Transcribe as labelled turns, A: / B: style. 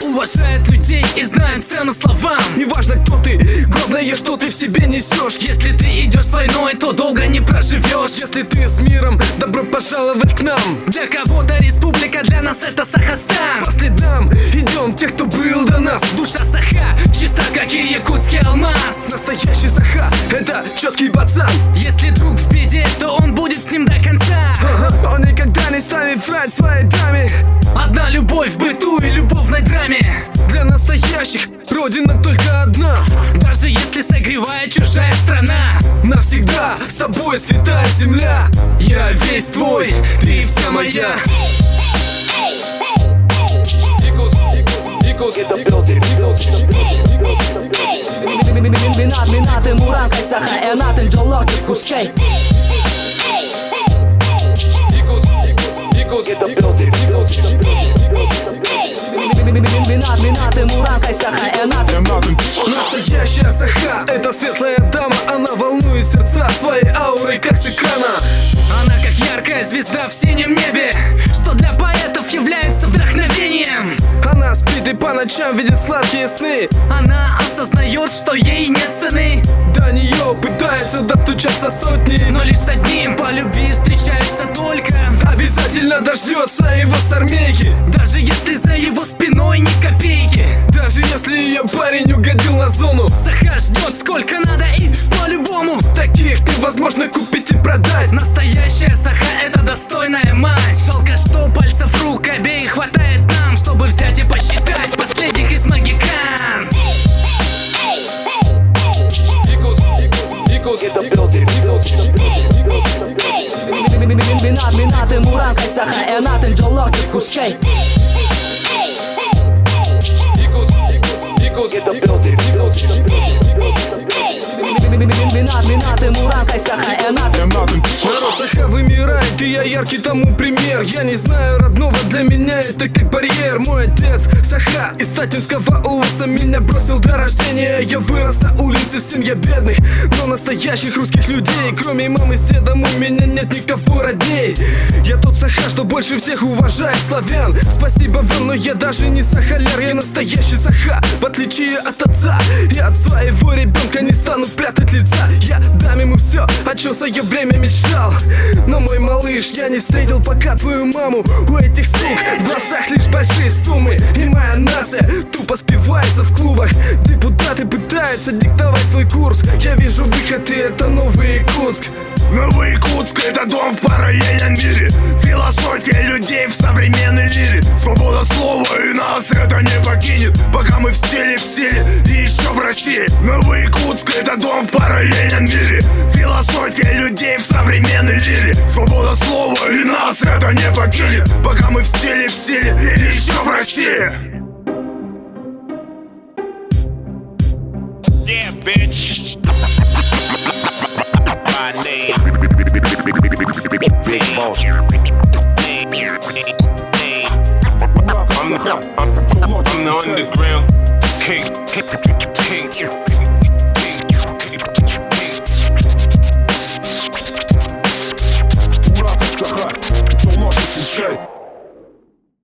A: уважает людей и знает цену словам.
B: Неважно, кто ты, главное, что ты в себе несешь.
A: Если ты идешь с войной, то долго не проживешь.
B: Если ты с миром, добро пожаловать к нам.
A: Для кого-то республика, для нас это Сахастан.
B: По следам идем тех, кто был до нас.
A: Душа Саха чиста, как и якутский алмаз.
B: Настоящий Саха — это четкий пацан.
A: Если друг в беде, то он будет с ним до конца.
B: Он никогда не станет врать своей даме.
A: Одна любовь в быту и любовь на драме.
B: Для настоящих родина только одна.
A: Даже если согревает чужая страна.
B: Навсегда с тобой святая земля. Я весь твой, ты вся моя.
C: Minat murang kay saka natin jolok kuskay. Минат мурang kay saka natin.
B: Настоящая Саха — это светлая дама. Она волнует сердца своей аурой, как с экрана.
A: Она как яркая звезда в синем небе, что для поэтов является вдохновением.
B: Она спит и по ночам видит сладкие сны.
A: Она осознает, что ей нет цены.
B: До нее пытаются достучаться сотни,
A: но лишь с одним по любви встречается только.
B: Обязательно дождется его с армейки.
A: Даже если за его спиной ни копейки.
B: Даже если ее парень угодил на зону.
A: Саха ждет сколько надо и по-любому.
B: Таких невозможно купить и продать.
A: Настоящая Саха — это достойная мать. Жалко, что пальцев рук обеих хватает нам, чтобы взять и посчитать последних из магикан.
C: Minat murang kay saka natin jolok kuskay. Минат мурang kay saka natin.
B: Народ Саха вымирает, и я яркий тому пример. Я не знаю родного, для меня это как барьер. Мой отец Саха из Татинского улуса меня бросил до рождения. Я вырос на улице в семье бедных, но настоящих русских людей. Кроме мамы с дедом у меня нет никого родней. Я тот Саха, что больше всех уважает славян. Спасибо вам, но я даже не сахаляр. Я настоящий Саха, в отличие от отца. И от своего ребенка не стану прятать лица. Я дам ему все, о чем в свое время мечтал. Но мой малыш, я не встретил пока твою маму. У этих сук в глазах лишь большие суммы. И моя нация тупо спивается в клубах. Депутаты пытаются диктовать свой курс. Я вижу выход, и это Новый Якутск.
D: Новый Якутск — это дом в параллельном мире. Философия людей в современной лире. Свобода слова, и нас это не покинет, пока мы в силе и еще в России. Новый Якутск — это дом в параллельном мире. Философия людей в современной лире. Свобода слова, и нас это не покинет, пока мы в силе и еще в России.
E: Yeah, bitch. My name. Big Boss. I'm the underground king.